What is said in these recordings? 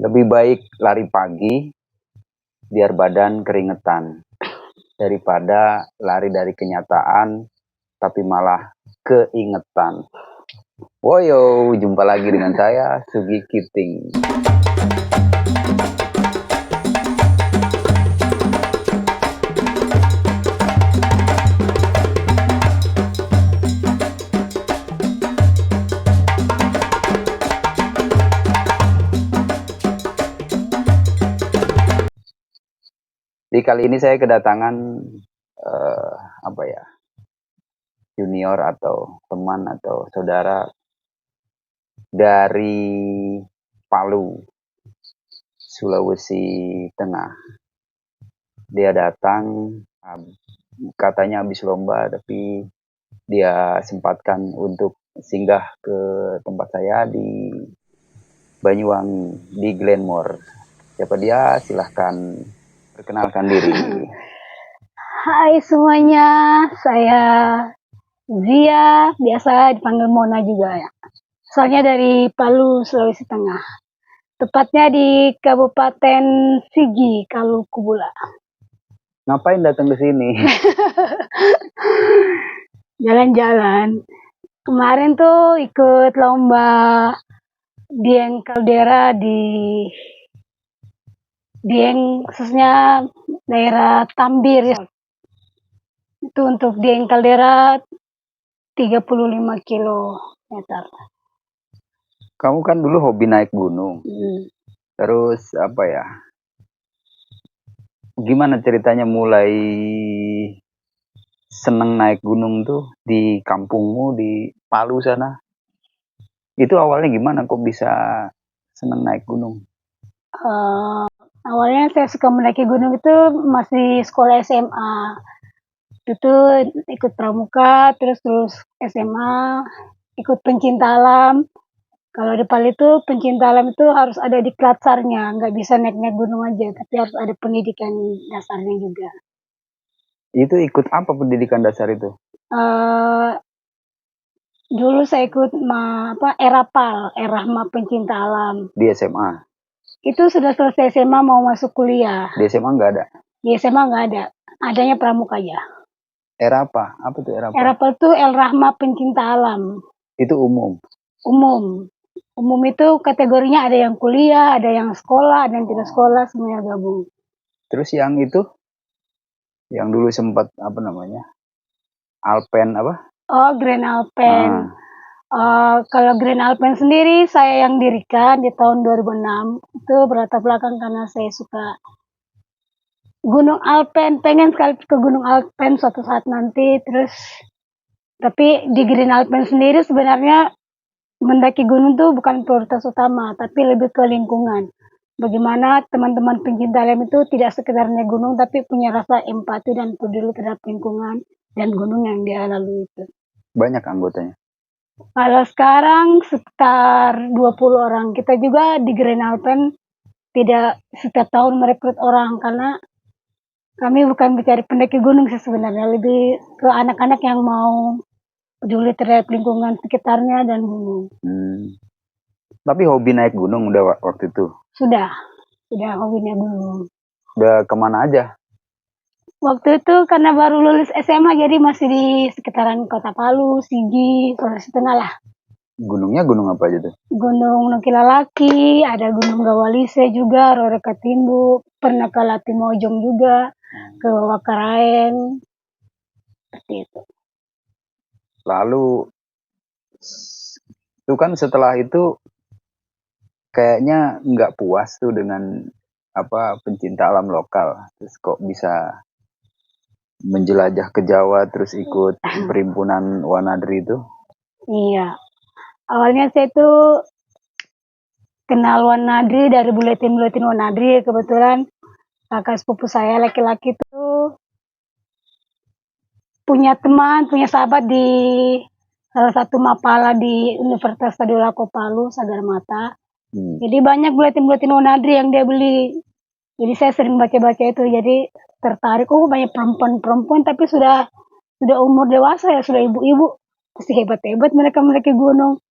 Lebih baik lari pagi biar badan keringetan daripada lari dari kenyataan tapi malah keingetan. Woyo, jumpa lagi dengan saya Sugi Kiting. Di kali ini saya kedatangan junior atau teman atau saudara dari Palu, Sulawesi Tengah. Dia datang katanya habis lomba, tapi dia sempatkan untuk singgah ke tempat saya di Banyuwangi, di Glenmore. Siapa dia? Silahkan perkenalkan diri. Hai semuanya, saya Zia, biasa dipanggil Mona juga ya. Soalnya dari Palu, Sulawesi Tengah. Tepatnya di Kabupaten Sigi, Kalukubula. Ngapain datang ke sini? Jalan-jalan. Kemarin tuh ikut lomba Dieng Kaldera di Dieng, khususnya daerah Tambir. Itu untuk Dieng Kaldera 35 kilometer. Kamu kan dulu hobi naik gunung. Terus gimana ceritanya mulai seneng naik gunung tuh di kampungmu di Palu sana? Itu awalnya gimana kok bisa seneng naik gunung? Awalnya saya suka mendaki gunung itu masih sekolah SMA. Itu ikut pramuka, terus SMA, ikut pencinta alam. Kalau di Palu itu pencinta alam itu harus ada di klatsarnya, nggak bisa naik-naik gunung aja, tapi harus ada pendidikan dasarnya juga. Itu ikut apa pendidikan dasar itu? Dulu saya ikut ERAPAL, Erahma Pencinta Alam. Di SMA? Itu sudah selesai SMA mau masuk kuliah. Di SMA nggak ada? Di SMA nggak ada, adanya pramuka aja. Era apa? Apa tuh era apa? ERAPAL itu Erahma Pencinta Alam. Itu umum? Umum itu kategorinya ada yang kuliah, ada yang sekolah, ada yang tidak sekolah, semuanya gabung. Terus yang itu? Yang dulu sempat Alpen apa? Oh, Grand Alpen. Kalau Grand Alpen sendiri saya yang dirikan di tahun 2006. Itu berlatar belakang karena saya suka Gunung Alpen, pengen sekali ke Gunung Alpen suatu saat nanti. Terus tapi di Grand Alpen sendiri sebenarnya mendaki gunung tuh bukan prioritas utama, tapi lebih ke lingkungan. Bagaimana teman-teman pencinta alam itu tidak sekedar naik gunung, tapi punya rasa empati dan peduli terhadap lingkungan dan gunung yang dia lalui itu. Banyak anggotanya? Kalau sekarang sekitar 20 orang. Kita juga di Grand Alpen tidak setiap tahun merekrut orang, karena kami bukan mencari pendaki gunung sih sebenarnya, lebih ke anak-anak yang mau peduli terhadap lingkungan sekitarnya dan gunung. Tapi hobi naik gunung udah waktu itu? Sudah hobi naik gunung. Udah kemana aja? Waktu itu karena baru lulus SMA, jadi masih di sekitaran Kota Palu, Sigi, Sulawesi Tengah lah. Gunungnya gunung apa aja tuh? Gunung Nokilalaki, ada Gunung Gawalise juga, Roro Katindu, pernah ke Latimojong juga, ke Wakaraeng, seperti itu. Lalu itu kan setelah itu kayaknya nggak puas tuh dengan pencinta alam lokal, terus kok bisa menjelajah ke Jawa terus ikut perhimpunan Wanadri itu? Iya, awalnya saya tuh kenal Wanadri dari buletin Wanadri. Kebetulan kakak sepupu saya laki-laki tuh punya sahabat di salah satu mapala di Universitas Tadulako Palu, Sagarmata. Jadi banyak buletin Wanadri yang dia beli. Jadi saya sering baca-baca itu, jadi tertarik. Banyak perempuan tapi sudah umur dewasa ya, sudah ibu-ibu, pasti hebat-hebat mereka mendaki gunung.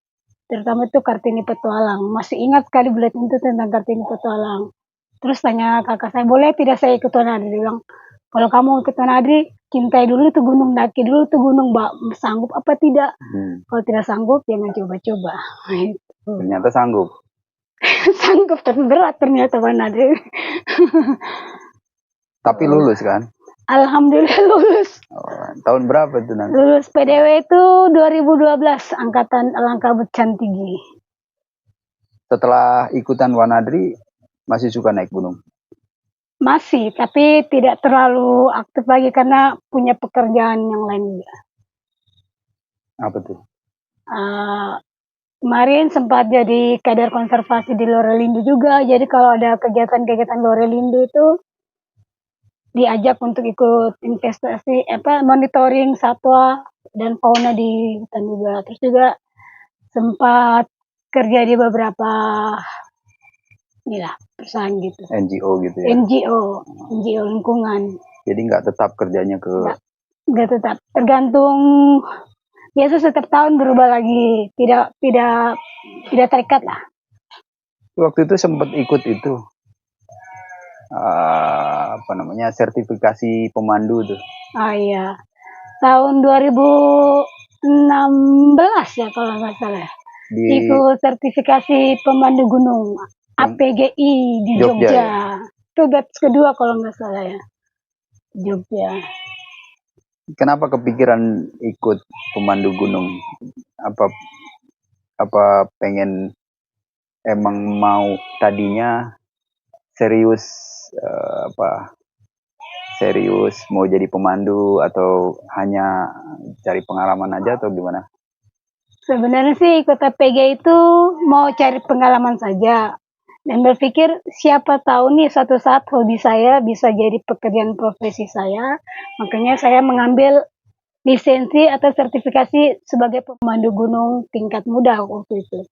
terutama itu Kartini Petualang. Masih ingat sekali buletin itu tentang Kartini Petualang. Terus tanya kakak saya, boleh tidak saya ikut Wanadri? Dia bilang, kalau kamu ikut Wanadri, cintai dulu itu gunung, daki dulu itu gunung, Mbak. Sanggup apa tidak? Kalau tidak sanggup, jangan coba-coba. Ternyata sanggup. Sanggup, tapi berat ternyata Wanadri. Tapi lulus kan? Alhamdulillah lulus. Tahun berapa itu nanti? Lulus PDW itu 2012, angkatan Langkabut Cantigi. Setelah ikutan Wanadri, masih suka naik gunung? Masih, tapi tidak terlalu aktif lagi karena punya pekerjaan yang lain juga. Apa tuh? Kemarin sempat jadi kader konservasi di Lorelindu juga. Jadi kalau ada kegiatan-kegiatan Lorelindu itu diajak untuk ikut investasi, monitoring satwa dan fauna di hutan juga. Terus juga sempat kerja di beberapa perusahaan gitu. NGO gitu ya? NGO lingkungan. Jadi nggak tetap kerjanya ke... Nggak tetap, tergantung. Biasa setiap tahun berubah lagi, tidak terikat lah. Waktu itu sempat ikut itu, sertifikasi pemandu tuh. Iya, tahun 2016 ya kalau nggak salah. Ikut sertifikasi pemandu gunung APGI di Jogja. Ya? Itu batch kedua kalau nggak salah ya, Jogja. Kenapa kepikiran ikut pemandu gunung? Apa pengen, emang mau tadinya serius serius mau jadi pemandu atau hanya cari pengalaman aja atau gimana? Sebenarnya sih ikut APG itu mau cari pengalaman saja dan berpikir siapa tahu nih suatu saat hobi saya bisa jadi pekerjaan profesi saya, makanya saya mengambil lisensi atau sertifikasi sebagai pemandu gunung tingkat muda waktu itu.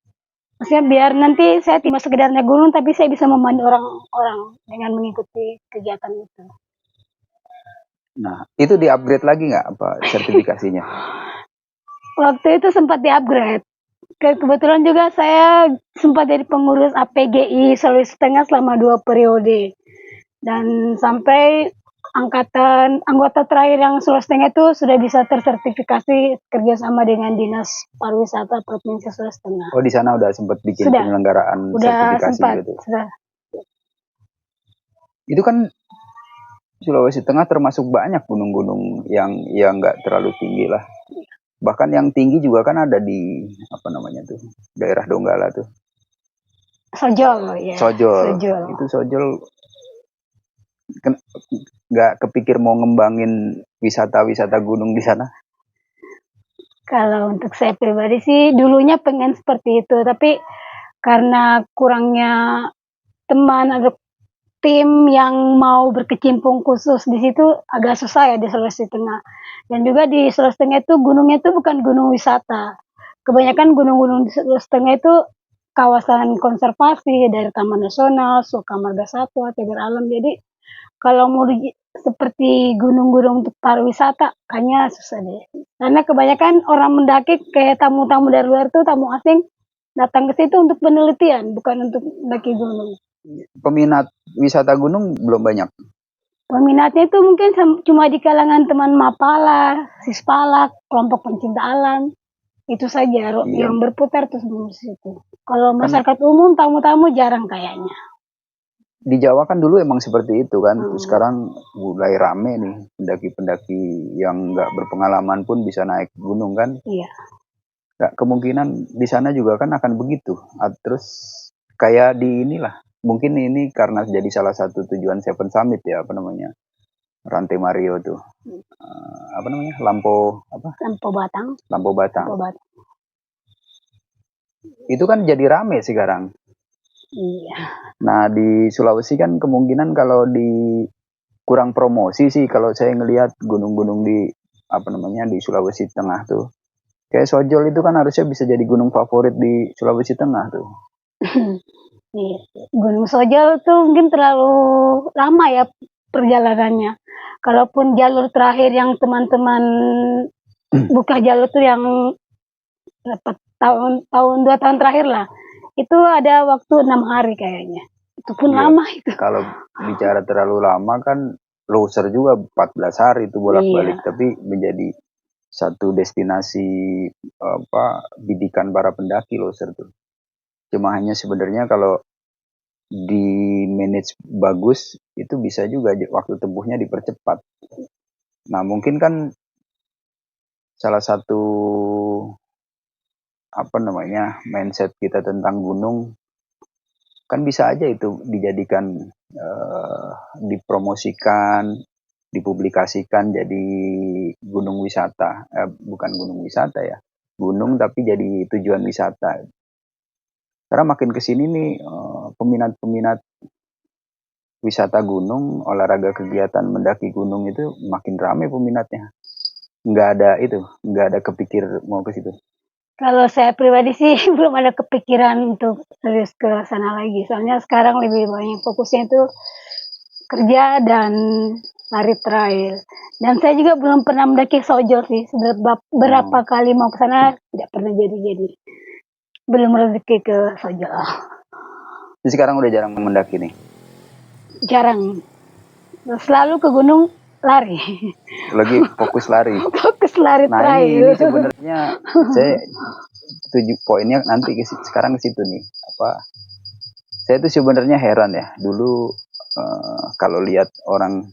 Maksudnya biar nanti saya tidak sekedar naik gunung, tapi saya bisa memandu orang-orang dengan mengikuti kegiatan itu. Nah, itu di-upgrade lagi nggak sertifikasinya? Waktu itu sempat di-upgrade. Kebetulan juga saya sempat jadi pengurus APGI Sulawesi Tengah selama 2 periode. Dan sampai anggota terakhir yang Sulawesi Tengah itu sudah bisa tersertifikasi kerjasama dengan Dinas Pariwisata Provinsi Sulawesi Tengah. Oh, di sana udah sempat bikin penyelenggaraan sertifikasi gitu? Sudah. Itu kan Sulawesi Tengah termasuk banyak gunung-gunung yang nggak terlalu tinggi lah. Bahkan yang tinggi juga kan ada di daerah Donggala tuh. Sojol ya. Sojol. Itu Sojol nggak kepikir mau ngembangin wisata gunung di sana? Kalau untuk saya pribadi sih dulunya pengen seperti itu, tapi karena kurangnya teman atau tim yang mau berkecimpung khusus di situ agak susah ya di Sulawesi Tengah. Dan juga di Sulawesi Tengah itu gunungnya itu bukan gunung wisata. Kebanyakan gunung-gunung di Sulawesi Tengah itu kawasan konservasi dari Taman Nasional, Sukamarga Satwa, Cagar Alam. Jadi kalau mau seperti gunung-gunung untuk pariwisata kayaknya susah deh. Karena kebanyakan orang mendaki kayak tamu-tamu dari luar tuh, tamu asing datang ke situ untuk penelitian, bukan untuk mendaki gunung. Peminat wisata gunung belum banyak. Peminatnya itu mungkin cuma di kalangan teman Mapala, Sispalak, kelompok pencinta alam. Itu saja yang berputar terus di situ. Kalau masyarakat umum, tamu-tamu jarang kayaknya. Di Jawa kan dulu emang seperti itu kan. Terus sekarang mulai rame nih pendaki-pendaki yang nggak berpengalaman pun bisa naik gunung kan. Iya. Nah, kemungkinan di sana juga kan akan begitu. Terus kayak di inilah. Mungkin ini karena jadi salah satu tujuan Seven Summit ya, Rantai Mario tuh. Lampu Batang. Itu kan jadi rame sekarang. Iya. Nah, di Sulawesi kan kemungkinan kalau kurang promosi sih kalau saya ngelihat gunung-gunung di di Sulawesi Tengah tuh. Kayak Sojol itu kan harusnya bisa jadi gunung favorit di Sulawesi Tengah tuh. Gunung Sojol tuh mungkin terlalu lama ya perjalanannya. Kalaupun jalur terakhir yang teman-teman buka jalur tuh yang dapat tahun 2 tahun terakhir lah. Itu ada waktu 6 hari kayaknya. Itu pun Iya. lama itu. Kalau bicara terlalu lama kan loser juga 14 hari itu bolak-balik, Iya. tapi menjadi satu destinasi bidikan para pendaki loser tuh. Cuma hanya sebenarnya kalau di manage bagus itu bisa juga waktu tempuhnya dipercepat. Nah, mungkin kan salah satu mindset kita tentang gunung kan bisa aja itu dijadikan dipromosikan, dipublikasikan jadi gunung wisata, bukan gunung wisata ya, gunung tapi jadi tujuan wisata. Karena makin kesini nih peminat-peminat wisata gunung, olahraga kegiatan mendaki gunung itu makin ramai peminatnya. Nggak ada kepikir mau ke situ. Kalau saya pribadi sih belum ada kepikiran untuk serius ke sana lagi. Soalnya sekarang lebih banyak fokusnya itu kerja dan lari trail. Dan saya juga belum pernah mendaki Sojor sih. Sudah berapa kali mau ke sana tidak pernah jadi. Belum rezeki ke Sojor. Jadi sekarang udah jarang mendaki nih. Jarang. Selalu ke gunung lari. Lagi fokus lari. Fokus lari Nah, trail. ini sebenarnya saya poinnya nanti sekarang ke situ nih. Saya tuh sebenarnya heran ya. Dulu kalau lihat orang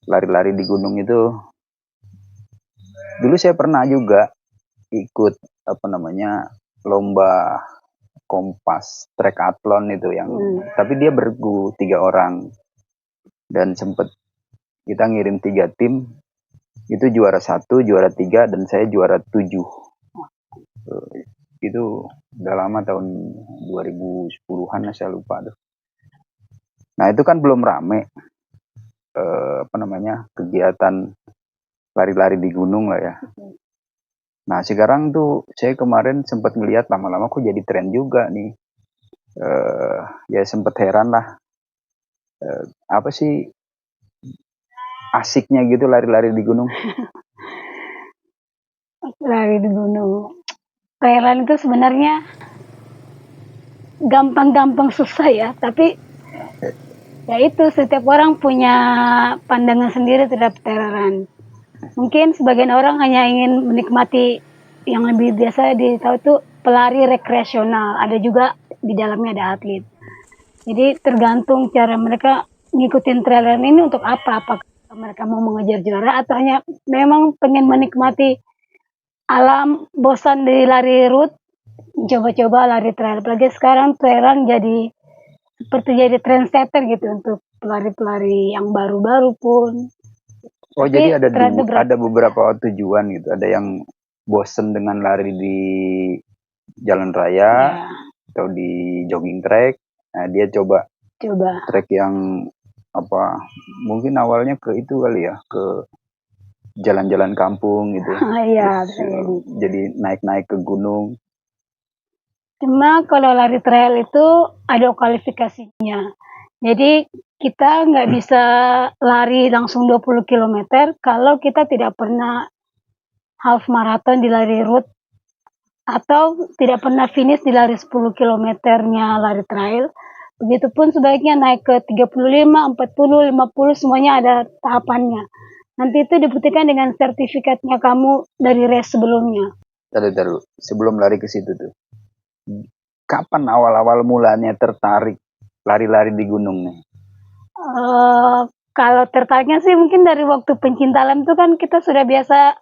lari-lari di gunung itu, dulu saya pernah juga ikut lomba Kompas Trekatlon itu yang tapi dia bergu 3 orang dan sempet kita ngirim 3 tim, itu juara 1, juara 3 dan saya juara 7. Itu udah lama, tahun 2010-an saya lupa tuh. Nah, itu kan belum rame kegiatan lari-lari di gunung lah ya. Nah, sekarang tuh saya kemarin sempat ngelihat lama-lama kok jadi tren juga nih. Ya sempat heran lah. Apa sih asiknya gitu lari-lari di gunung? Lari di gunung. Trailan itu sebenarnya gampang-gampang susah ya, tapi ya itu setiap orang punya pandangan sendiri terhadap trailan. Mungkin sebagian orang hanya ingin menikmati yang lebih biasa ditahu itu pelari rekreasional. Ada juga di dalamnya ada atlet. Jadi tergantung cara mereka ngikutin trailer ini untuk apa. Apakah mereka mau mengejar juara atau hanya memang pengen menikmati alam, bosan di lari route, coba-coba lari trail. Apalagi sekarang trailer jadi seperti jadi trendsetter gitu untuk pelari-pelari yang baru-baru pun. Oh, jadi ada beberapa tujuan gitu. Ada yang bosen dengan lari di jalan raya atau di jogging track. Nah, dia coba track yang mungkin awalnya ke itu kali ya, ke jalan-jalan kampung gitu. Iya, jadi naik-naik ke gunung. Cuma kalau lari trail itu ada kualifikasinya. Jadi kita nggak bisa lari langsung 20 km kalau kita tidak pernah half marathon di lari route atau tidak pernah finish di lari 10 km-nya lari trail. Begitupun sebaiknya naik ke 35, 40, 50 semuanya ada tahapannya. Nanti itu dibuktikan dengan sertifikatnya kamu dari race sebelumnya. Taruh. Sebelum lari ke situ tuh, kapan awal-awal mulanya tertarik lari-lari di gunung nih? Kalau tertariknya sih mungkin dari waktu pencinta alam itu kan kita sudah biasa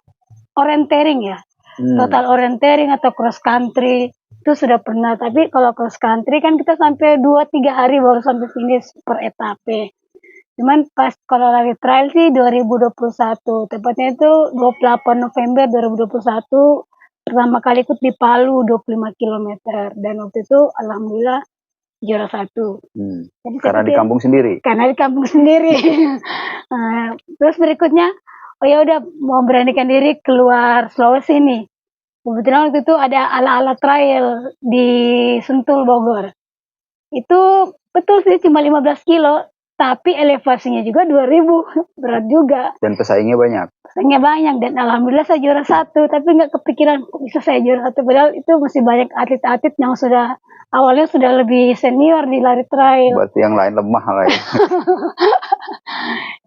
orienteering ya. Total orienteering atau cross country itu sudah pernah. Tapi kalau cross country kan kita sampai 2-3 hari baru sampai finish per etape. Cuman pas kalau lari trail sih 2021, tepatnya itu 28 November 2021, pertama kali ikut di Palu 25 km dan waktu itu alhamdulillah juara 1. Jadi karena di kampung sendiri. Karena di kampung sendiri. Terus berikutnya, oh ya udah mau beranikan diri keluar Sulawesi nih. Kebetulan waktu itu ada ala-ala trail di Sentul Bogor. Itu betul sih cuma 15 kilo, tapi elevasinya juga 2000, berat juga. Dan pesaingnya banyak. Pesaingnya banyak, dan alhamdulillah saya juara 1, tapi nggak kepikiran kok bisa saya juara 1, padahal itu masih banyak atlet-atlet yang sudah awalnya sudah lebih senior di lari trail. Berarti yang lain lemah lah ya.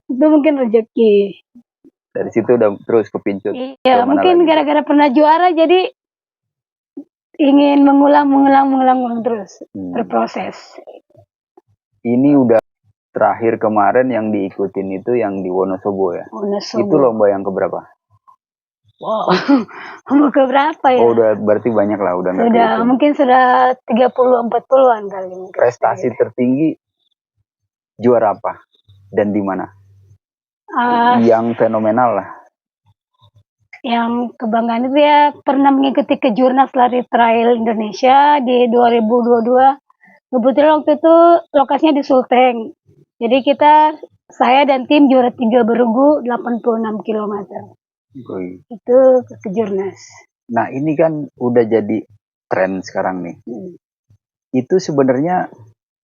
Itu mungkin rezeki. Dari situ udah terus kepincut. Iya, mungkin gara-gara pernah juara jadi ingin mengulang terus, berproses. Ini udah terakhir kemarin yang diikutin itu yang di Wonosobo ya? Wonosobo. Itu lomba yang keberapa? Wow, lomba keberapa ya? Oh, udah berarti banyak lah, udah nggak Sudah, kehitung. mungkin sudah 30-40an kali. Prestasi tertinggi juara apa? Dan di mana? Yang fenomenal lah. Yang kebanggaan itu ya pernah mengikuti kejurnas lari trail Indonesia di 2022. Kebetulan waktu itu lokasinya di Sulteng. Jadi saya dan tim juara 3 bergu 86 km. Itu kejurnas. Nah ini kan udah jadi tren sekarang nih. Itu sebenarnya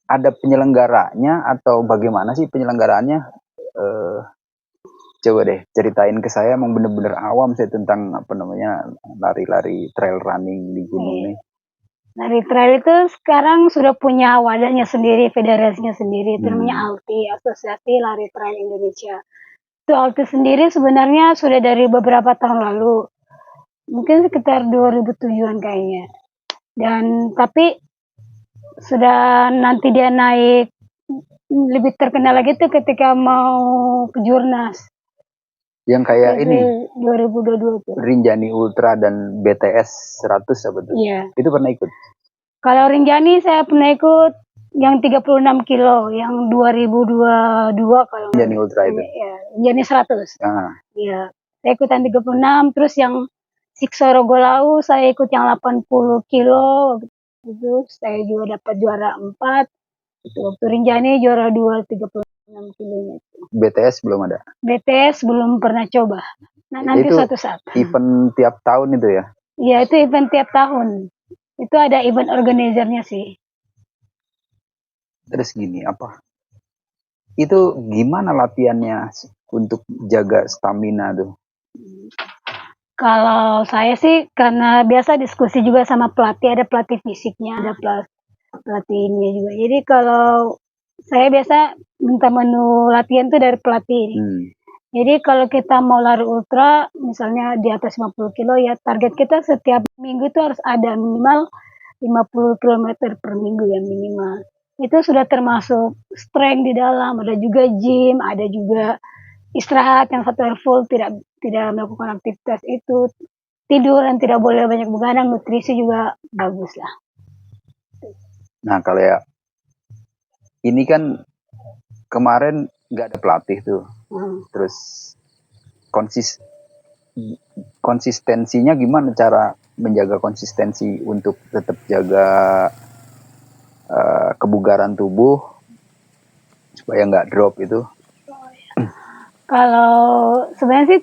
ada penyelenggaranya atau bagaimana sih penyelenggaraannya? Coba deh ceritain ke saya, emang bener-bener awam saya tentang lari-lari trail running di gunung nih. Lari trail itu sekarang sudah punya wadahnya sendiri, federasinya sendiri, itu namanya ALTI, Asosiasi Lari Trail Indonesia. Itu ALTI sendiri sebenarnya sudah dari beberapa tahun lalu, mungkin sekitar 2007-an kayaknya. Dan tapi sudah nanti dia naik lebih terkenal lagi tuh ketika mau ke Jurnas. Yang kayak ini 2022 tuh. Rinjani Ultra dan BTS 100 apa tuh? Iya. Itu pernah ikut? Kalau Rinjani saya pernah ikut yang 36 kilo, yang 2022 kalau Rinjani Ultra itu? Iya, Rinjani 100. Iya. Saya ikutan 36, terus yang Siksoro Golau saya ikut yang 80 kilo. Itu saya juga dapat juara 4. Itu waktu Rinjani juara 2 36 kilonya. BTS belum ada? BTS belum pernah coba. Nah, nanti itu suatu saat. Event tiap tahun itu ya? Iya, itu event tiap tahun. Itu ada event organizernya sih. Terus gini, itu gimana latihannya untuk jaga stamina tuh? Kalau saya sih karena biasa diskusi juga sama pelatih, ada pelatih fisiknya, ada pelatih ini juga. Jadi kalau saya biasa minta menu latihan tuh dari pelatih ini. Jadi kalau kita mau lari ultra, misalnya di atas 50 kilo, ya target kita setiap minggu itu harus ada minimal 50 km per minggu ya minimal. Itu sudah termasuk strength di dalam, ada juga gym, ada juga istirahat yang 1 hari full, tidak melakukan aktivitas itu, tidur dan tidak boleh banyak begadang, nutrisi juga bagus lah. Nah kalau ya ini kan kemarin nggak ada pelatih tuh, terus konsistensinya gimana, cara menjaga konsistensi untuk tetap jaga kebugaran tubuh supaya nggak drop itu? Kalau sebenarnya sih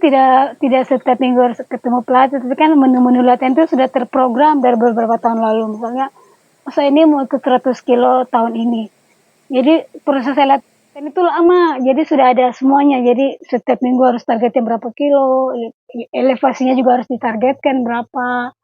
tidak setiap minggu harus ketemu pelatih, tapi kan menu-menu latihan itu sudah terprogram dari beberapa tahun lalu. Misalnya, saya ini mau ikut 100 kilo tahun ini. Jadi proses latihan itu lama, jadi sudah ada semuanya. Jadi setiap minggu harus targetnya berapa kilo, elevasinya juga harus ditargetkan berapa,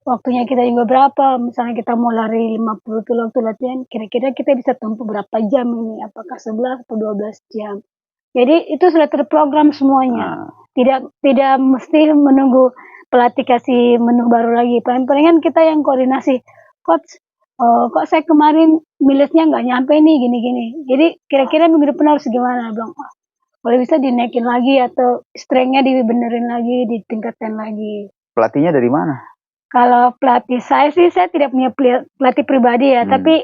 waktunya kita juga berapa. Misalnya kita mau lari 50 kilo waktu latihan, kira-kira kita bisa tempuh berapa jam ini, apakah 11 atau 12 jam. Jadi itu sudah terprogram semuanya. Tidak mesti menunggu pelatih kasih menu baru lagi. Paling-palingan kita yang koordinasi. Coach, kok saya kemarin milesnya nggak nyampe nih, gini-gini. Jadi kira-kira minggu depan harus gimana? Bilang, boleh bisa dinaikin lagi atau strength-nya dibenerin lagi, ditingkatkan lagi. Pelatihnya dari mana? Kalau pelatih saya sih, saya tidak punya pelatih pribadi ya, tapi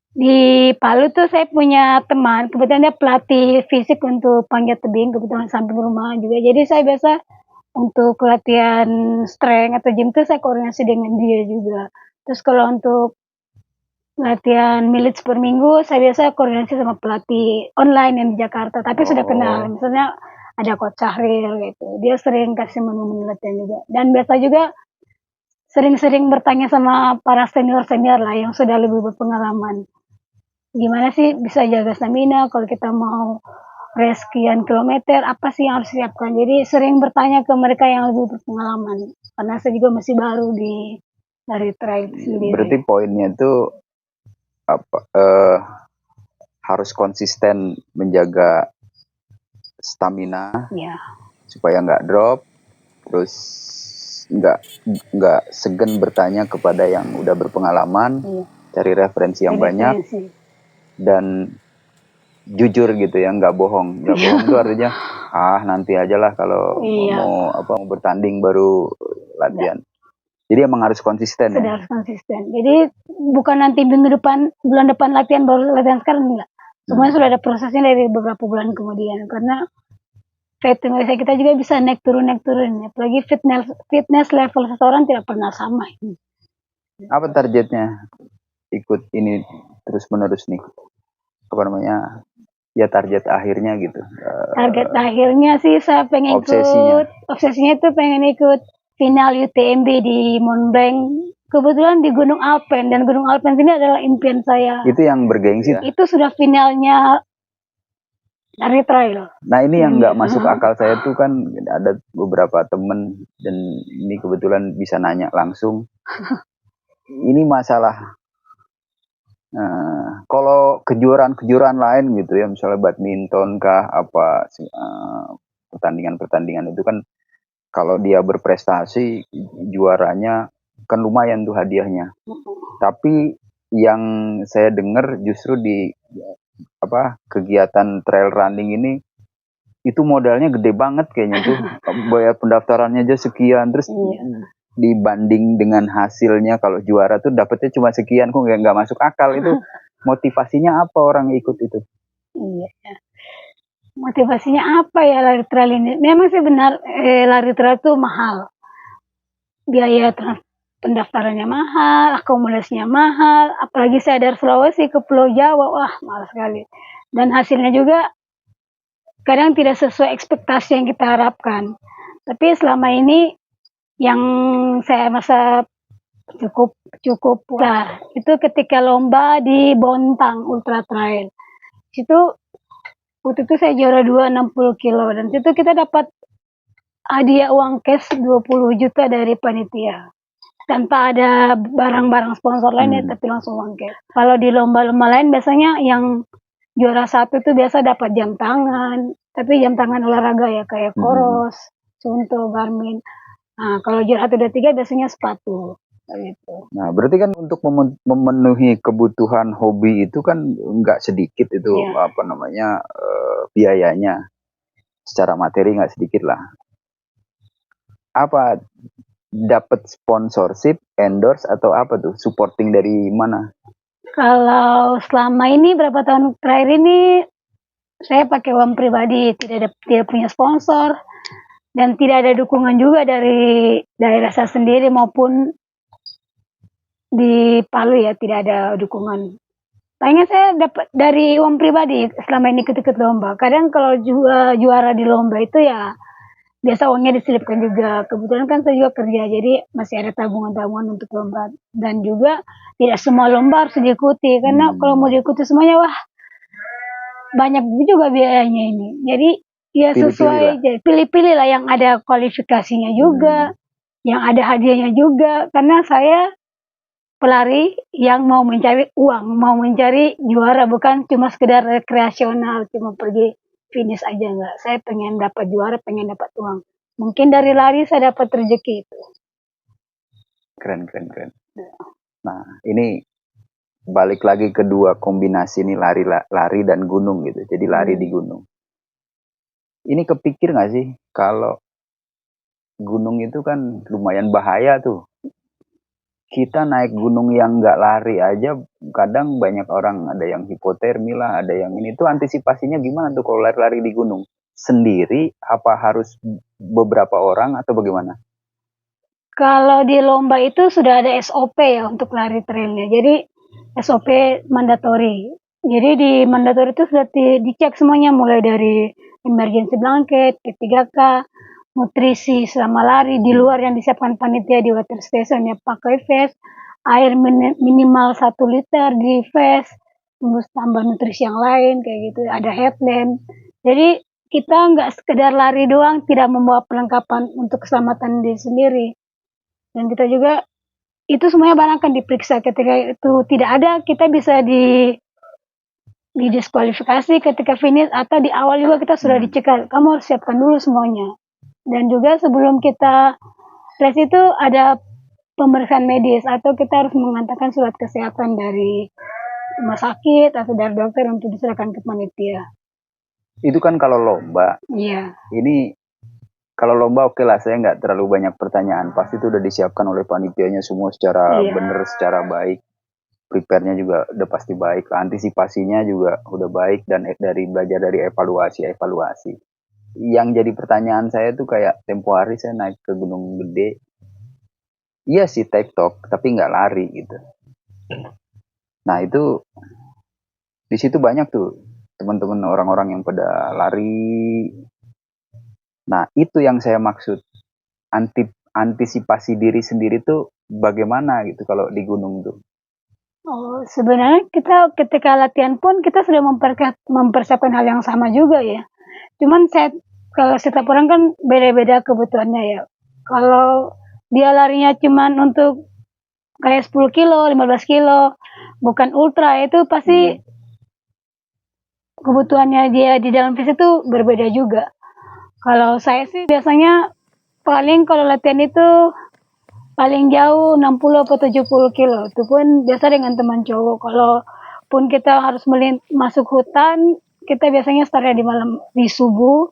di Palu tuh saya punya teman, kebetulan dia pelatih fisik untuk panjat tebing, kebetulan samping rumah juga. Jadi saya biasa untuk latihan strength atau gym tuh saya koordinasi dengan dia juga. Terus kalau untuk latihan milits per minggu, saya biasa koordinasi sama pelatih online yang di Jakarta, tapi sudah kenal. Misalnya ada Coach Syahril gitu, dia sering kasih menu latihan juga. Dan biasa juga sering-sering bertanya sama para senior-senior lah yang sudah lebih berpengalaman. gimana sih bisa jaga stamina kalau kita mau race sekian kilometer, apa sih yang harus disiapkan. Jadi sering bertanya ke mereka yang lebih berpengalaman, karena saya juga masih baru dari trail sendiri. Berarti poinnya itu harus konsisten menjaga stamina Ya, supaya nggak drop, terus nggak segan bertanya kepada yang udah berpengalaman, iya. cari referensi yang banyak, Referensi. dan jujur gitu ya, nggak bohong. Nggak bohong itu artinya nanti aja lah kalau Iya. mau bertanding baru latihan. Jadi emang harus konsisten ya. Sudah harus konsisten. Jadi bukan nanti bulan depan latihan baru latihan sekarang, enggak. Semuanya sudah ada prosesnya dari beberapa bulan kemudian, karena rating kita juga bisa naik turun. Apalagi fitness level seseorang tidak pernah sama. Apa targetnya ikut ini terus menerus nih? Apa namanya? Ya target akhirnya gitu. Target akhirnya sih saya pengen obsesinya itu pengen ikut final UTMB di Mountain. Kebetulan di Gunung Alpen, dan Gunung Alpen ini adalah impian saya. Itu yang bergengsi ya? Itu sudah finalnya lari trail. Nah ini yang nggak masuk akal saya tuh kan, ada beberapa temen dan ini kebetulan bisa nanya langsung. Ini masalah kalau kejuaraan lain gitu ya, misalnya badminton kah apa pertandingan itu kan, kalau dia berprestasi juaranya kan lumayan tuh hadiahnya. Tapi yang saya dengar justru di kegiatan trail running ini itu modalnya gede banget kayaknya tuh. Bayar pendaftarannya aja sekian, terus dibanding dengan hasilnya kalau juara tuh dapetnya cuma sekian, kok nggak masuk akal itu. Motivasinya apa orang ikut itu? Iya. Motivasinya apa ya lari trail ini? Memang sih benar, lari trail itu mahal. Biaya pendaftarannya mahal, akomodasinya mahal, apalagi saya dari Sulawesi ke Pulau Jawa, wah mahal sekali. Dan hasilnya juga kadang tidak sesuai ekspektasi yang kita harapkan. Tapi selama ini yang saya merasa cukup lah, itu ketika lomba di Bontang Ultra Trail. Waktu itu saya juara 260 kilo, dan situ kita dapat hadiah uang cash 20 juta dari panitia. Tanpa ada barang-barang sponsor lain ya, tapi langsung uang cash. Kalau di lomba-lomba lain biasanya yang juara 1 itu biasa dapat jam tangan, tapi jam tangan olahraga ya, kayak Coros, Contoh, Garmin. Nah, kalau juara 1, 2, 3 biasanya sepatu. Gitu. Nah, berarti kan untuk memenuhi kebutuhan hobi itu kan nggak sedikit itu biayanya. Secara materi nggak sedikit lah. Apa dapat sponsorship, endorse atau apa tuh? Supporting dari mana? Kalau selama ini berapa tahun terakhir ini saya pakai uang pribadi, tidak punya sponsor, dan tidak ada dukungan juga dari daerah saya sendiri maupun di Palu ya, tidak ada dukungan. Palingan saya dapat dari uang pribadi selama ini ikut lomba. Kadang kalau juara di lomba itu ya biasa uangnya diselipkan juga. Kebetulan kan saya juga kerja, jadi masih ada tabungan-tabungan untuk lomba. Dan juga tidak semua lomba harus diikuti, karena kalau mau diikuti semuanya, wah banyak juga biayanya ini. Jadi ya sesuai, pilih-pilih lah yang ada kualifikasinya juga, yang ada hadiahnya juga. Karena saya pelari yang mau mencari uang, mau mencari juara, bukan cuma sekedar rekreasional, cuma pergi finish aja, enggak. Saya pengen dapat juara, pengen dapat uang. Mungkin dari lari saya dapat rezeki itu. Keren. Nah, ini balik lagi ke dua kombinasi nih, lari dan gunung gitu. Jadi lari di gunung. Ini kepikir nggak sih kalau gunung itu kan lumayan bahaya tuh. Kita naik gunung yang nggak lari aja, kadang banyak orang ada yang hipotermi lah, ada yang ini. Tuh antisipasinya gimana tuh kalau lari-lari di gunung? Sendiri, apa harus beberapa orang atau bagaimana? Kalau di lomba itu sudah ada SOP ya untuk lari trailnya. Jadi SOP mandatori. Jadi di mandatori itu sudah dicek semuanya, mulai dari emergency blanket, P3K, nutrisi selama lari, di luar yang disiapkan panitia di water station ya, pakai vest, air minimal 1 liter di vest, terus tambah nutrisi yang lain kayak gitu, ada headband. Jadi kita nggak sekedar lari doang, tidak membawa perlengkapan untuk keselamatan diri sendiri. Dan kita juga itu semuanya barang akan diperiksa. Ketika itu tidak ada, kita bisa didiskualifikasi ketika finish, atau di awal juga kita sudah dicekal. Kamu harus siapkan dulu semuanya. Dan juga sebelum kita race itu ada pemeriksaan medis, atau kita harus mengantarkan surat kesehatan dari rumah sakit atau dari dokter untuk diserahkan ke panitia. Itu kan kalau lomba. Iya. Ini kalau lomba oke lah, saya nggak terlalu banyak pertanyaan. Pasti itu udah disiapkan oleh panitianya semua secara benar, secara baik. Prepare-nya juga udah pasti baik. Antisipasinya juga udah baik, dan dari belajar dari evaluasi. Yang jadi pertanyaan saya tuh kayak tempo hari saya naik ke Gunung Gede. Iya sih TikTok, tapi nggak lari gitu. Nah itu di situ banyak tuh teman-teman orang-orang yang pada lari. Nah itu yang saya maksud, antisipasi diri sendiri tuh bagaimana gitu kalau di gunung tuh. Oh, sebenarnya kita ketika latihan pun kita sudah mempersiapkan hal yang sama juga ya. Cuman kalau setiap orang kan beda-beda kebutuhannya ya. Kalau dia larinya cuman untuk kayak 10 kilo, 15 kilo, bukan ultra, itu pasti kebutuhannya dia di dalam fisik itu berbeda juga. Kalau saya sih biasanya paling kalau latihan itu paling jauh 60 atau 70 kilo. Itu pun biasa dengan teman cowok. Kalau pun kita harus masuk hutan, kita biasanya startnya di subuh.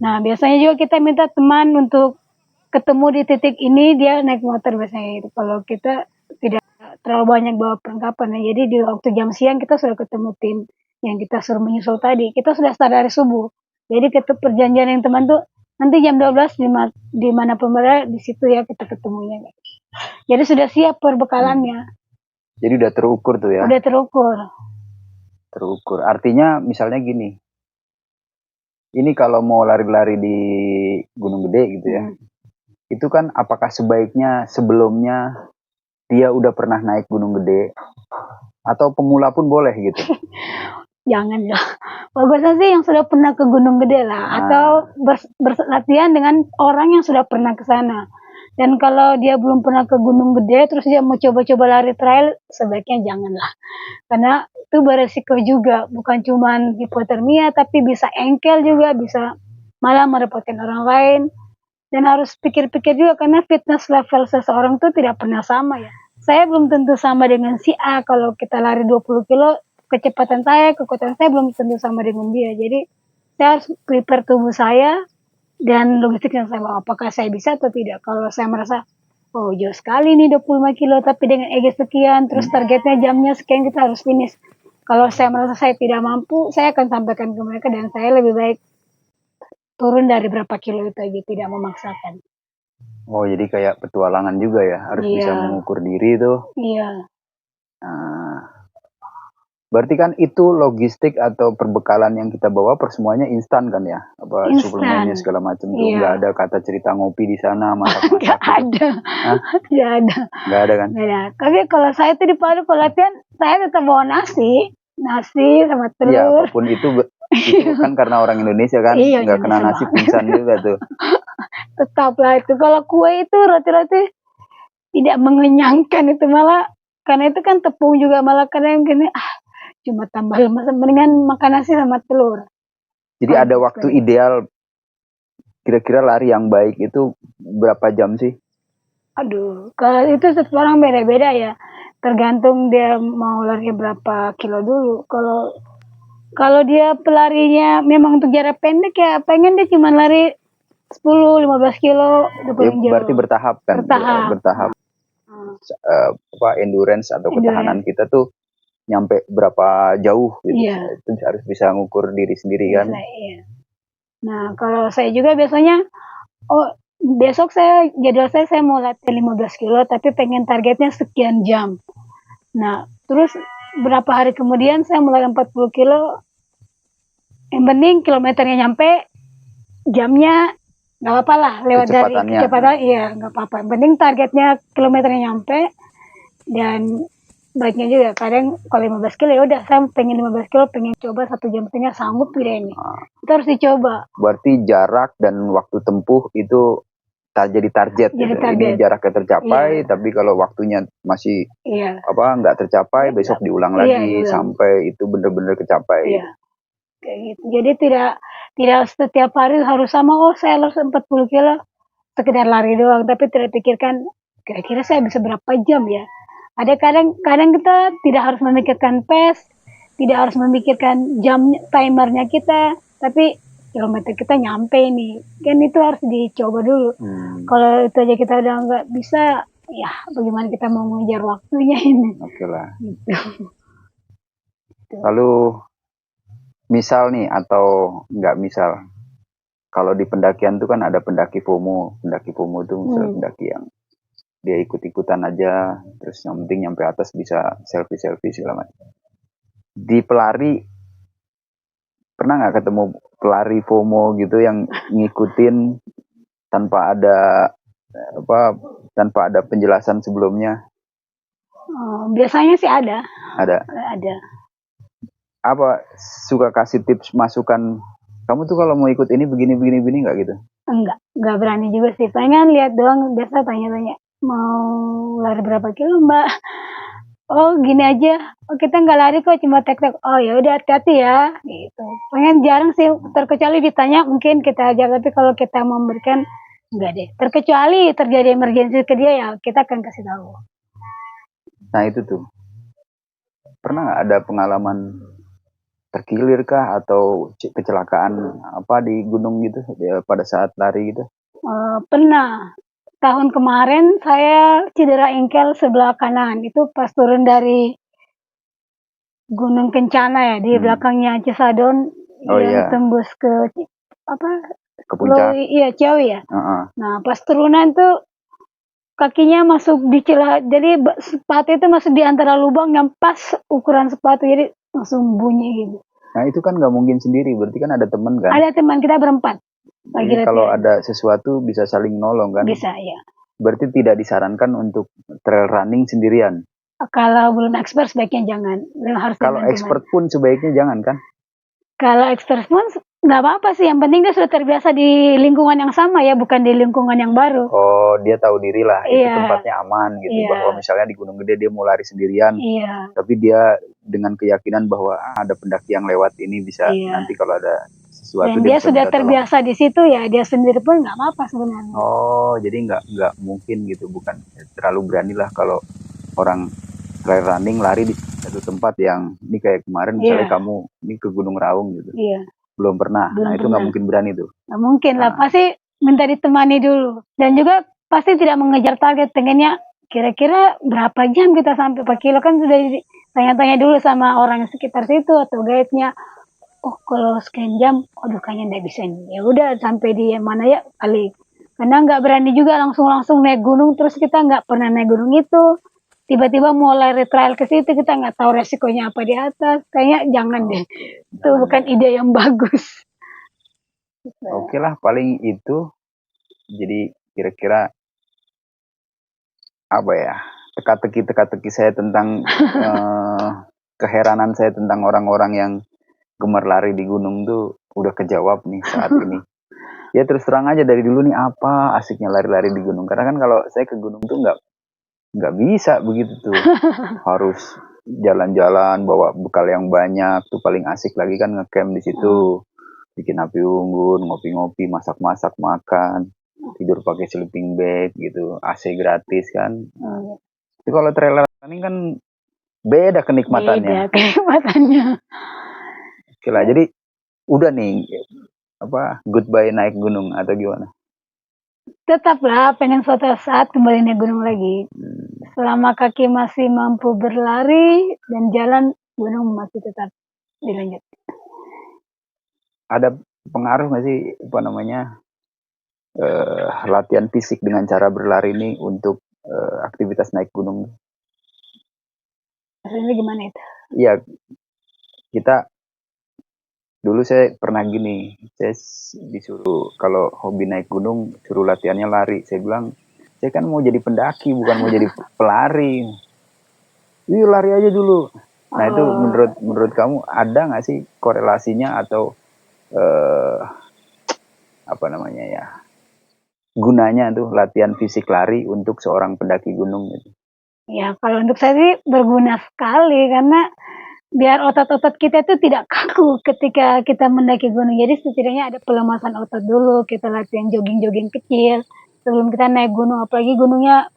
Nah, biasanya juga kita minta teman untuk ketemu di titik ini, dia naik motor biasanya gitu. Kalau kita tidak terlalu banyak bawa perlengkapan, nah, jadi di waktu jam siang kita sudah ketemu tim yang kita suruh menyusul tadi. Kita sudah start dari subuh. Jadi kita perjanjian yang teman tuh nanti jam 12 di mana berada, di situ ya kita ketemunya. Jadi sudah siap perbekalannya. Jadi udah terukur tuh ya. Udah terukur. Terukur. Artinya misalnya gini. Ini kalau mau lari-lari di Gunung Gede gitu ya. Itu kan apakah sebaiknya sebelumnya dia udah pernah naik Gunung Gede, atau pemula pun boleh gitu? Jangan lah. Bagusnya sih yang sudah pernah ke Gunung Gede lah, atau berlatihan dengan orang yang sudah pernah ke sana. Dan kalau dia belum pernah ke Gunung Gede, terus dia mau coba-coba lari trail, sebaiknya janganlah. Karena itu beresiko juga, bukan cuma hipotermia, tapi bisa engkel juga, bisa malah merepotkan orang lain. Dan harus pikir-pikir juga, karena fitness level seseorang tuh tidak pernah sama ya. Saya belum tentu sama dengan si A. Kalau kita lari 20 kilo, kecepatan saya, kekuatan saya belum tentu sama dengan dia. Jadi saya harus prepare tubuh saya dan logistik yang saya bawa. Apakah saya bisa atau tidak. Kalau saya merasa, oh jauh sekali nih 25 kilo, tapi dengan EG sekian, terus targetnya jamnya sekian, kita harus finish. Kalau saya merasa saya tidak mampu, saya akan sampaikan ke mereka, dan saya lebih baik turun dari berapa kilo itu aja, tidak memaksakan. Oh, jadi kayak petualangan juga ya, harus bisa mengukur diri tuh. Iya. Nah, berarti kan itu logistik atau perbekalan yang kita bawa semuanya instan kan ya? Apa suplemennya segala macam tuh, nggak ada kata cerita ngopi di sana, masak-masak. Nggak ada. Nggak ada. Nggak ada kan? Nggak ada. Tapi kalau saya tuh di Palu kalau latihan, saya tetap bawa nasi sama telur. Iya, apapun itu kan karena orang Indonesia kan, nggak kena nasi pingsan juga tuh. Tetaplah itu. Kalau kue itu roti-roti tidak mengenyangkan itu, malah karena itu kan tepung juga, malah kadang gini cuma tambah lemas, mendingan makan nasi sama telur. Jadi ada waktu ideal kira-kira lari yang baik itu berapa jam sih? Aduh, kalau itu setiap orang beda-beda ya. Tergantung dia mau lari berapa kilo dulu. Kalau dia pelarinya memang untuk jarak pendek ya, pengen dia cuma lari 10-15 kilo. Berarti bertahap kan? Bertahap. Endurance atau ketahanan kita tuh nyampe berapa jauh gitu. Iya. Itu harus bisa ngukur diri sendiri kan. Iya. Nah, kalau saya juga biasanya, besok jadwal saya mau latihan 15 kilo, tapi pengen targetnya sekian jam. Nah, terus berapa hari kemudian saya mulai 40 kilo, yang penting kilometernya nyampe, jamnya nggak apa-apa lah, lewat dari kecepatan, iya nggak apa-apa. Yang penting targetnya kilometernya nyampe, dan baiknya juga. Kadang kalau 15 kilo ya udah saya pengen 15 kilo, pengen coba 1,5 jam sanggup tidak ini. Itu harus dicoba. Berarti jarak dan waktu tempuh itu jadi target. Jadi gitu. target. Ini jaraknya tercapai, Iya. tapi kalau waktunya masih Iya. nggak tercapai, besok diulang Iya, lagi diulang. sampai itu benar-benar kecapai. Iya. Kayak gitu. Jadi tidak setiap hari harus sama, oh saya harus 40 kilo sekedar lari doang, tapi tidak pikirkan kira-kira saya bisa berapa jam ya. Ada kadang kita tidak harus memikirkan pace, tidak harus memikirkan jam timernya kita, tapi kilometer kita nyampe nih. Kan itu harus dicoba dulu. Kalau itu aja kita udah nggak bisa, ya bagaimana kita mau mengejar waktunya ini. Oke lah. Gitu. Lalu misal nih atau nggak misal, kalau di pendakian tuh kan ada pendaki FOMO. Pendaki FOMO itu misalnya pendaki yang dia ikut-ikutan aja, terus yang penting nyampe atas bisa selfie-selfie segala macam. Di pelari, pernah nggak ketemu pelari FOMO gitu yang ngikutin tanpa ada penjelasan sebelumnya? Biasanya sih ada. Ada. Apa suka kasih tips masukan? Kamu tuh kalau mau ikut ini begini nggak gitu? Enggak berani juga sih. Pengen lihat doang, biasa tanya-tanya. Mau lari berapa kilo, Mbak? Oh, gini aja. Oh, kita nggak lari kok, cuma tek-tek. Oh, ya udah hati-hati ya, gitu. Pengen jarang sih, terkecuali ditanya mungkin kita aja, tapi kalau kita memberikan enggak deh. Terkecuali terjadi emergensi ke dia ya, kita akan kasih tahu. Nah, itu tuh. Pernah nggak ada pengalaman terkilir kah atau kecelakaan apa di gunung gitu pada saat lari gitu? Pernah. Tahun kemarin saya cedera engkel sebelah kanan. Itu pas turun dari Gunung Kencana ya, di belakangnya Cisadon yang tembus ke ke puncak. Iya, Ciawi ya. Nah, pas turunan tuh kakinya masuk di celah, jadi sepatu itu masuk di antara lubang yang pas ukuran sepatu, jadi langsung bunyi gitu. Nah, itu kan nggak mungkin sendiri, berarti kan ada teman kan? Ada teman, kita berempat. Jadi kalau ada sesuatu bisa saling nolong kan? Bisa, ya. Berarti tidak disarankan untuk trail running sendirian? Kalau belum expert sebaiknya jangan. Kalau expert pun sebaiknya jangan kan? Kalau expert pun nggak apa-apa sih, yang penting dia sudah terbiasa di lingkungan yang sama ya, bukan di lingkungan yang baru. Oh, dia tahu diri lah, itu tempatnya aman gitu. Bahwa misalnya di Gunung Gede dia mau lari sendirian, tapi dia dengan keyakinan bahwa ada pendaki yang lewat ini bisa nanti kalau ada sesuatu. Dan dia sudah terbiasa di situ ya, dia sendiri pun nggak apa-apa sebenarnya. Oh, jadi nggak mungkin gitu, bukan terlalu berani lah kalau orang trail running lari di satu tempat yang ini kayak kemarin misalnya kamu ini ke Gunung Raung gitu. Belum pernah. Nah, itu nggak mungkin berani tuh. Nggak mungkin lah, pasti minta ditemani dulu. Dan juga pasti tidak mengejar target, pengennya kira-kira berapa jam kita sampai per kilo, kan sudah tanya-tanya dulu sama orang sekitar situ atau guide-nya. Oh, kalau sekian jam, aduh kayaknya nggak bisa nih. Ya udah sampai di mana ya kali. Karena nggak berani juga langsung naik gunung, terus kita nggak pernah naik gunung itu. Tiba-tiba mau lari trail ke situ, kita nggak tahu resikonya apa di atas. Kayaknya jangan deh. Itu bukan ide yang bagus. Oke lah, paling itu. Jadi kira-kira apa ya? Teka-teki saya tentang keheranan saya tentang orang-orang yang gemar lari di gunung tuh udah kejawab nih saat ini. Ya terus terang aja dari dulu nih, apa asiknya lari-lari di gunung? Karena kan kalau saya ke gunung tuh nggak bisa begitu tuh. Harus jalan-jalan bawa bekal yang banyak tuh, paling asik lagi kan ngecamp di situ, bikin api unggun, ngopi-ngopi, masak-masak, makan, tidur pakai sleeping bag gitu, AC gratis kan. Tapi kalau trailer running kan beda kenikmatannya. Oke lah, jadi udah nih goodbye naik gunung atau gimana? Tetaplah pengen suatu saat kembali naik gunung lagi. Selama kaki masih mampu berlari dan jalan, gunung masih tetap dilanjut. Ada pengaruh nggak sih latihan fisik dengan cara berlari ini untuk aktivitas naik gunung? Maksudnya gimana itu? Iya, dulu saya pernah gini, saya disuruh kalau hobi naik gunung suruh latihannya lari. Saya bilang, saya kan mau jadi pendaki bukan mau jadi pelari. lari aja dulu. Nah itu Oh, menurut kamu ada nggak sih korelasinya atau apa namanya ya, gunanya tuh latihan fisik lari untuk seorang pendaki gunung gitu? ya kalau untuk saya sih berguna sekali karena biar otot-otot kita itu tidak kaku ketika kita mendaki gunung. Jadi setidaknya ada pelemasan otot dulu, kita latihan jogging-jogging kecil sebelum kita naik gunung, apalagi gunungnya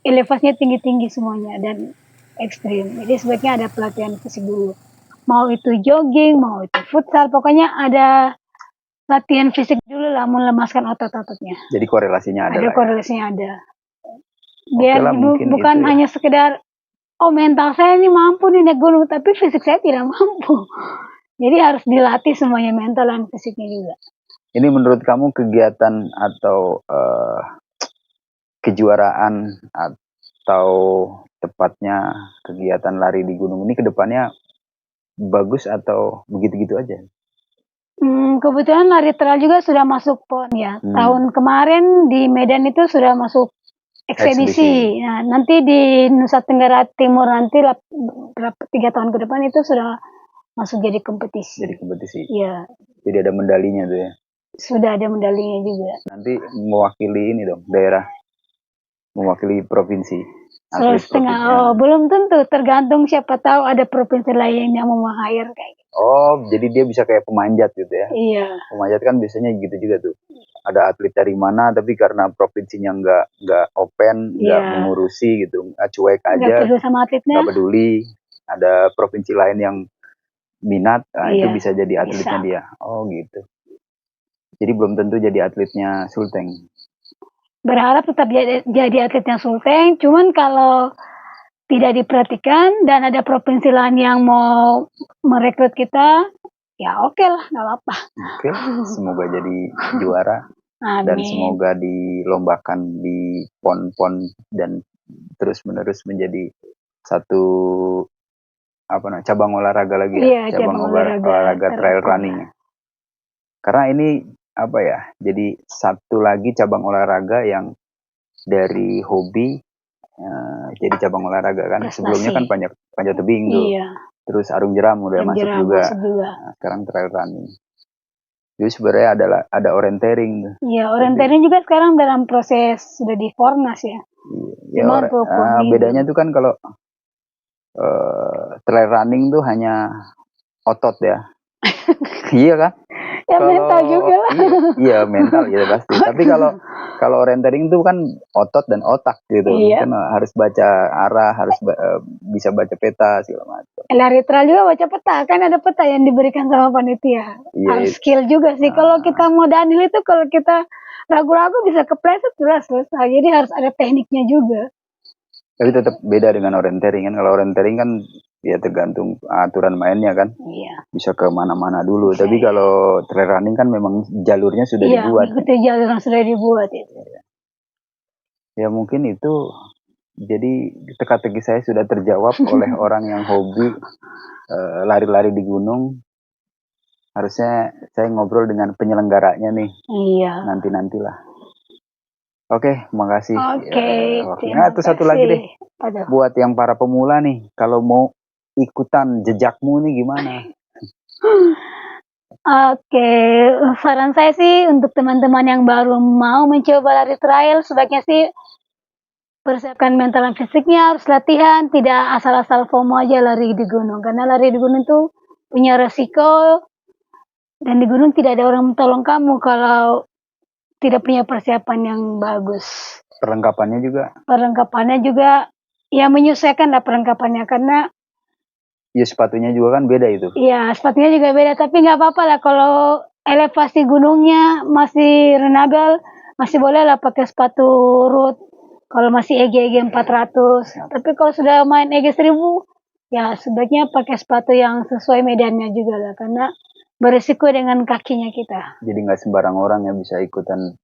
elevasinya tinggi-tinggi semuanya dan ekstrim. Jadi sebaiknya ada pelatihan fisik dulu. Mau itu jogging, mau itu futsal, pokoknya ada latihan fisik dulu lah melemaskan otot-ototnya. Jadi korelasinya ada Ada lah ya. korelasinya ada. Oke Biar lah mungkin bukan itu ya. hanya sekedar oh mental saya ini mampu nih naik gunung, tapi fisik saya tidak mampu. Jadi harus dilatih semuanya mental dan fisiknya juga. Ini menurut kamu kegiatan atau kejuaraan atau tepatnya kegiatan lari di gunung ini kedepannya bagus atau begitu-gitu aja? Kebetulan lari trail juga sudah masuk PON ya. Tahun kemarin di Medan itu sudah masuk ekspedisi. Nah, nanti di Nusa Tenggara Timur nanti 3 tahun ke depan itu sudah masuk jadi kompetisi. Jadi kompetisi. Iya. Jadi ada medalinya tuh ya. Sudah ada medalinya juga. Nanti mewakili ini dong, daerah, mewakili provinsi. Sulawesi Tengah. Oh, belum tentu, tergantung siapa tahu ada provinsi lain yang mau hire kayak gitu. Oh, jadi dia bisa kayak pemanjat gitu ya? Iya. Pemanjat kan biasanya gitu juga tuh. Ada atlet dari mana, tapi karena provinsinya nggak open, nggak mengurusi gitu, cuek aja. Nggak peduli sama atletnya. Nggak peduli. Ada provinsi lain yang minat, itu bisa jadi atletnya dia. Oh gitu. Jadi belum tentu jadi atletnya Sulteng. Berharap tetap jadi atletnya Sulteng, cuman kalau tidak diperhatikan dan ada provinsi lain yang mau merekrut kita, ya oke lah, nggak apa-apa. Oke, semoga jadi juara. Amin. Dan semoga dilombakan di pon-pon dan terus-menerus menjadi satu cabang olahraga lagi ya, cabang olahraga trail running. Karena ini jadi satu lagi cabang olahraga yang dari hobi jadi cabang olahraga kan. Prestasi. Sebelumnya kan panjat tebing tuh. Iya. Terus arung jeram udah masuk juga. Nah, sekarang trail running. Jadi sebenarnya ada orienteering. Iya, orienteering juga sekarang dalam proses sudah di Fornas ya. Iya. Bedanya tuh kan kalau trail running tuh hanya otot ya. Iya kan? Ya mental juga lah. Iya mental ya pasti. Tapi kalau orienteering itu kan otot dan otak gitu. Iya. Kan harus baca arah, harus bisa baca peta segala macam. Lari trail juga baca peta, kan ada peta yang diberikan sama panitia. Iya, harus skill juga sih. Kalau kita mau downhill itu kalau kita ragu-ragu bisa kepleset jelas selesai. Jadi harus ada tekniknya juga. Tapi tetap beda dengan orienteering kan. Kalau orienteering kan ya tergantung aturan mainnya kan. Iya. Bisa ke mana-mana dulu. Tapi kalau trail running kan memang jalurnya sudah dibuat. Iya, jalur yang sudah dibuat itu. Ya mungkin itu jadi teka-teki saya sudah terjawab oleh orang yang hobi lari-lari di gunung. Harusnya saya ngobrol dengan penyelenggaranya nih. Iya. Nanti-nantilah. Oke, makasih. Oke. Nah, itu satu lagi deh. Buat yang para pemula nih, kalau mau ikutan jejakmu nih gimana? Oke, saran saya sih untuk teman-teman yang baru mau mencoba lari trail, sebaiknya sih persiapkan mental dan fisiknya, harus latihan, tidak asal-asal FOMO aja lari di gunung. Karena lari di gunung itu punya resiko, dan di gunung tidak ada orang tolong kamu kalau tidak punya persiapan yang bagus. Perlengkapannya juga ya menyesuaikan lah perlengkapannya, karena ya sepatunya juga kan beda itu. Iya, sepatunya juga beda, tapi nggak apa-apa lah kalau elevasi gunungnya masih renable, masih boleh lah pakai sepatu root. Kalau masih EG 400, tapi kalau sudah main EG 1000, ya sebaiknya pakai sepatu yang sesuai medannya juga lah, karena berisiko dengan kakinya kita. Jadi nggak sembarang orang yang bisa ikutan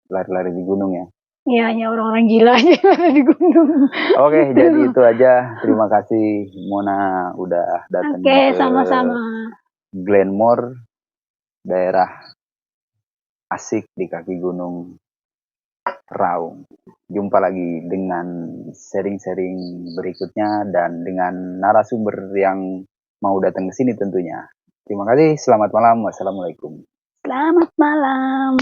lari-lari di gunung ya? Iya, hanya orang-orang gila aja lari di gunung. Oke, jadi itu aja. Terima kasih Mona udah datang ke sama-sama. Glenmore, daerah asik di kaki gunung Raung. Jumpa lagi dengan sharing-sharing berikutnya dan dengan narasumber yang mau datang ke sini tentunya. Terima kasih, selamat malam, wassalamualaikum. Selamat malam.